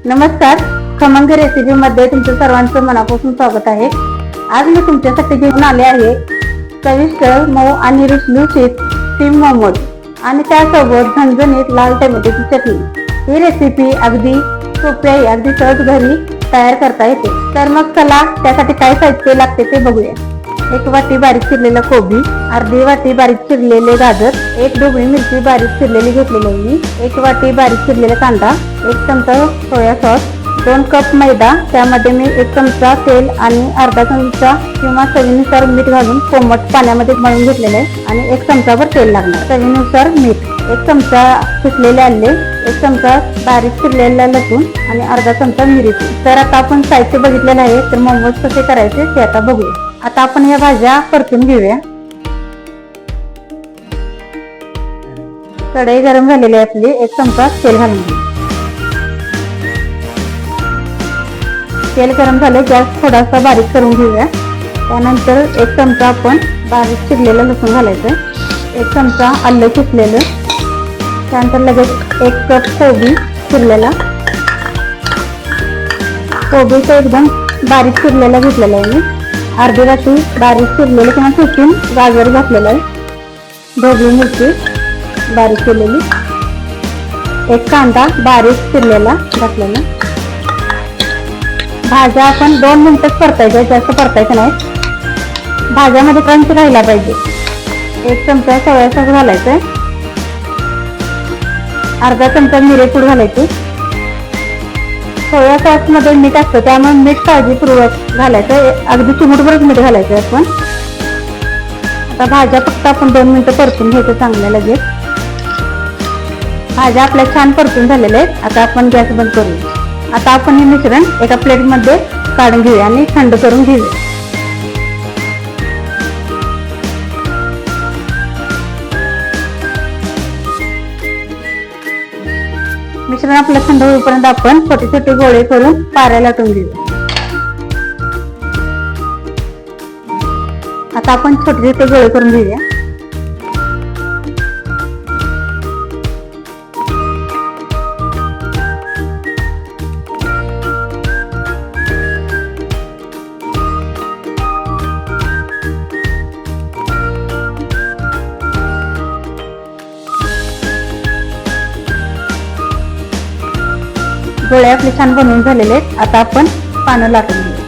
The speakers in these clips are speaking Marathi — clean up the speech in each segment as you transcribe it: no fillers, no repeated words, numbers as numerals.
नमस्कार, खमंग रेसिपी मध्ये तुमचं सर्वांचं मनापासून स्वागत आहे। आज मी तुमच्यासाठी घेऊन आले आहे चविष्ट मऊ आणि लुसलुशीत स्टीम मोमोज आणि त्यासोबत झणझणीत लाल टोमॅटोची चटणी। ही रेसिपी अगदी सोपी आहे, अगदी सहज घरी तयार करता येते। तर मग चला त्यासाठी काय साहित्य लागते ते बघूया। 1 वाटी बारीक चिरलेला कोबी, अर्धी वाटी बारीक चिरलेले गाजर, 1 ढोबळी मिरची बारीक चिरलेली घेतलेली मी, 1 वाटी बारीक चिरलेला कांदा, 1 चमचा सोया सॉस, 2 कप मैदा, त्यामध्ये मी 1 चमचा तेल आणि अर्धा चमचा किंवा चवीनुसार मीठ घालून कोमट पाण्यामध्ये मळून घेतलेले आहे आणि 1 चमचाभर तेल लागणार, चवीनुसार मीठ, 1 चमचा किसलेले आले, 1 चमचा बारीक चिरलेला लसूण आणि अर्धा चमचा मिरची। तर आता आपण साहित्य बघितलेलं आहे, तर मोमोज कसे करायचे ते आता बघूया। आता आपण या भाज्या परतून घेऊया। कढई गरम झालेली आहे आपली, 1 चमचा तेल घालून घेऊ। तेल गरम झाले, गॅस थोडासा बारीक करून घेऊया। त्यानंतर 1 चमचा आपण बारीक चिरलेलं लसूण घालायचं, 1 चमचा आलं किसलेलं, त्यानंतर लगेच 1 कप कोबी चिरलेला, कोबीचं एकदम बारीक चिरलेला घेतलेला आहे मी, अर्धी वाटी बारीक चिरलेलं किंवा कुचून गाजर घातलेलं आहे, ढोबळी मिरची बारीक चिरलेली, 1 कांदा बारीक चिरलेला घातलेला। भाज्या आपण 2 मिनिटच परतायच्या, जास्त परतायचं नाही, भाज्यामध्ये क्रंच राहिला पाहिजे। 1 चमचा सोया सॉस घालायचंय, अर्धा चमचा मिरेपूड घालायची। सोया सॉस मध्ये मीठ असतं त्यामुळे मीठ काळजीपूर्वक घालायचं, अगदी चिमूटभरच मीठ घालायचं आपण। आता भाज्या फक्त आपण 2 मिनिटं परतून घ्यायचं चांगलं लगेच। भाज्या आपल्या छान परतून झालेल्या आहेत, आता आपण गॅस बंद करूया। आता आपण हे मिश्रण एका प्लेट मध्ये काढून घेऊया आणि थंड करून घेऊया। मिश्रण आपलं थंड होईपर्यंत आपण छोटे छोटे गोळे करून पाऱ्या लाटून घेऊया। आता आपण छोटे छोटे गोळे करून घेऊया। गोळे आपले छान बनवून झालेले आहेत, आता आपण पानं लाटून घेऊ।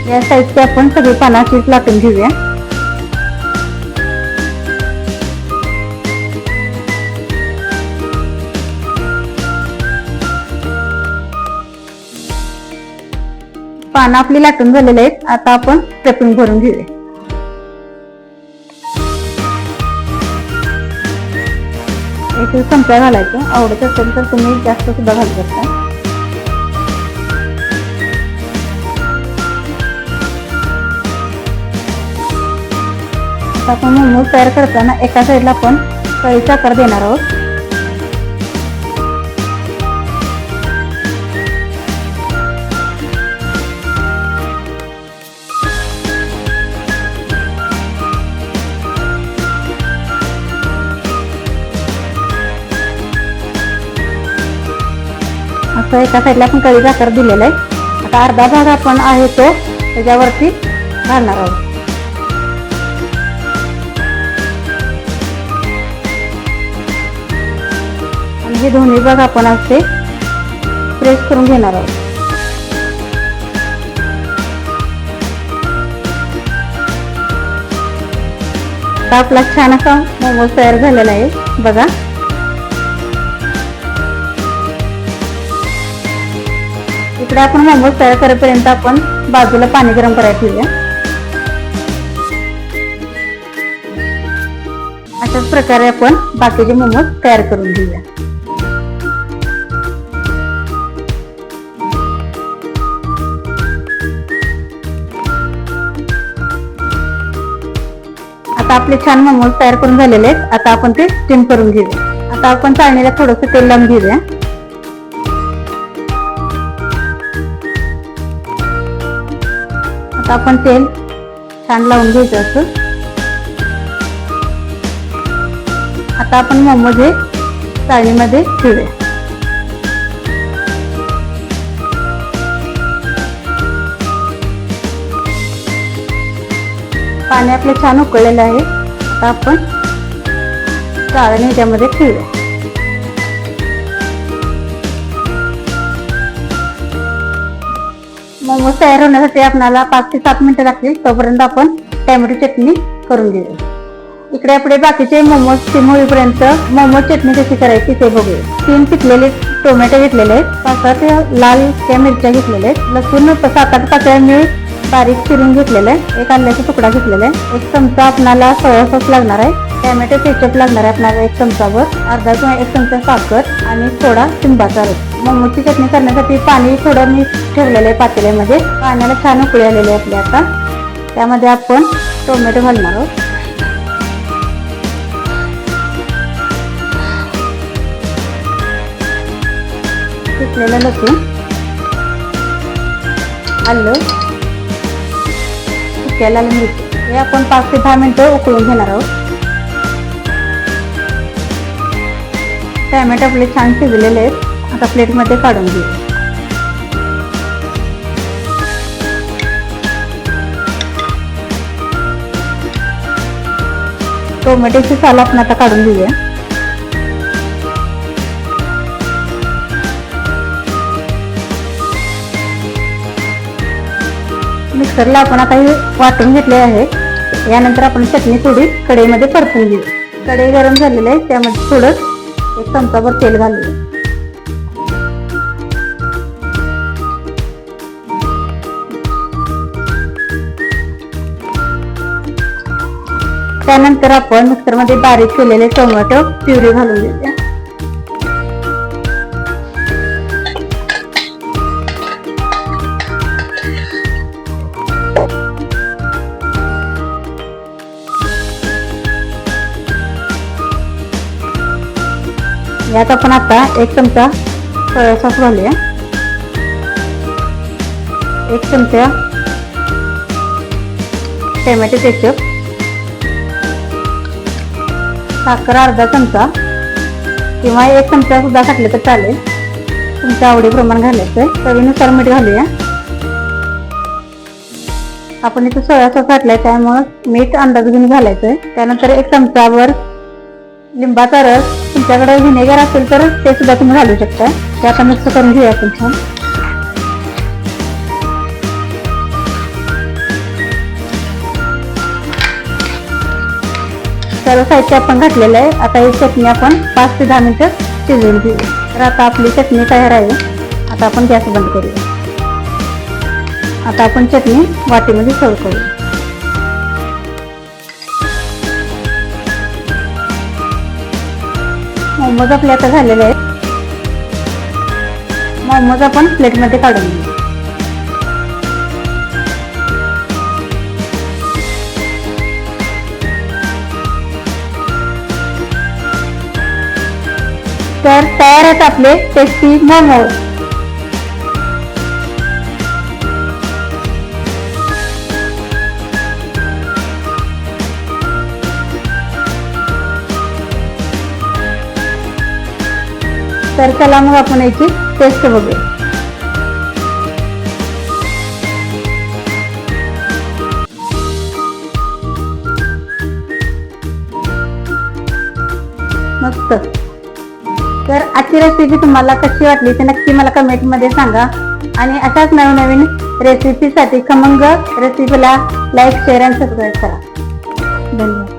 या साईडचे आपण सगळी पानं अशीच लाटून घेऊया। पानं आपली लाटून झालेले आहेत, आता आपण स्टफिंग भरून घेऊया। एक चमचा घालायचं, आवडत असेल तर तुम्ही जास्त सुद्धा घालू शकता। आता आपण मोमोज तयार करताना एका साईडला आपण कळीचा आकार देणार आहोत। असं एका साईडला आपण कळीचा आकार दिलेला आहे। आता अर्धा भाग आपण आहे तो त्याच्यावरती घालणार आहोत आणि हे दोन्ही भाग आपण असे प्रेस करून घेणार आहोत। आता आपला छान असा मोमोज तयार झालेला आहे बघा। इकडे आपण मोमोज तयार करेपर्यंत आपण बाजूला पाणी गरम करायला ठेवूया। अशाच प्रकारे आपण बाकीचे मोमोज तयार करून घेऊया। आता आपले छान मोमोज तयार करून झालेले आहेत, आता आपण ते स्टीम करून घेऊया। आता आपण चाळणीला थोडंसं तेल लावून घेऊया। आता आपण तेल छान लावून घ्यायचं असं। आता आपण मोमोज हे चाळणीमध्ये ठेवूया. पाणी आपले छान उकळलेलं आहे. आता आपण चाळणी ह्याच्यामध्ये ठेवूया. मोमोज तयार होण्यासाठी आपल्याला 5 ते 7 मिनिटं लागतील. तोपर्यंत आपण टोमॅटो चटणी करून घेऊया. इकडे आपले बाकीचे मोमोज स्टीम होईपर्यंत मोमोज चटणी कशी करायची ते बघूया. 3 पिकलेले टोमॅटो घेतलेले आहेत. 5-7 लाल मिरच्या घेतलेल्या आहेत. लसूण 7-8 पाकळ्या मी बारीक चिरून घेतलेला आहे. 1 आल्याचा तुकडा घेतलेला आहे. 1 चमचा आपल्याला सोया सॉस लागणार आहे. टोमॅटो केचप लागणार आहे आपल्याला 1 चमचावर. अर्धा किंवा 1 चमचा साखर आणि थोडा लिंबाचा रस. मोमोजची चटणी करण्यासाठी पाणी थोडं मी ठेवलेलं आहे पातेल्यामध्ये. पाण्याला छान उकळी आलेली आहे आपली. आता त्यामध्ये आपण टोमॅटो घालणार आहोत. पिकलेलं लसूण, आलं, सुक्या लाल मिरची हे आपण 5 ते 10 मिनिटं उकळून घेणार आहोत. टोमॅटो आपले छान शिजलेले आहेत. आता प्लेटमध्ये काढून घेऊ. टोमॅटोची साल आपण आता काढून घेऊया. मिक्सरला आपण आता हे वाटून घेतले आहे. यानंतर आपण चटणी थोडी कढईमध्ये परतून घेऊ. कढई गरम झालेली आहे. त्यामध्ये थोडं 1 चमचाभर तेल घालूया. त्यानंतर आपण मिक्सरमध्ये बारीक केलेले टोमॅटो प्युरी घालून घेऊया. यात आपण आता 1 चमचा सोया सॉस घालूया. 1 चमचा टोमॅटो केचप, साखर अर्धा चमचा किंवा 1 चमचा सुद्धा घातलं तर चालेल. तुमच्या आवडीप्रमाणे घालायचं. चवीनुसार मीठ घालूया. आपण इथे सोया सॉस घातलाय त्यामुळे मीठ अंदाज घेऊन घालायचंय. त्यानंतर 1 चमचावर लिंबाचा रस, तुमच्याकडे व्हिनेगर असेल तर ते सुद्धा तुम्ही घालू शकता. ते आता मिक्स करून घेऊया आपण छान. सर्व साहित्य आपण घातलेलं आहे. आता ही चटणी आपण 5 ते 10 मिनिटं शिजवून घेऊ. तर आता आपली चटणी तयार आहे. आता आपण गॅस बंद करूया. आता आपण चटणी वाटीमध्ये सर्व करूया. मोमोज आपले आता झालेले आहेत. मोमोज आपण प्लेटमध्ये काढून घेऊ. तर तयार आहेत आपले टेस्टी मोमोज. तर चला मग आपण याची टेस्ट बघूया. मस्त. तर आजची रेसिपी तुम्हाला कशी वाटली ते नक्की मला कमेंट मध्ये सांगा. आणि अशाच नवीन रेसिपीसाठी खमंग रेसिपीला लाईक, शेअर आणि सबस्क्राईब करा. धन्यवाद.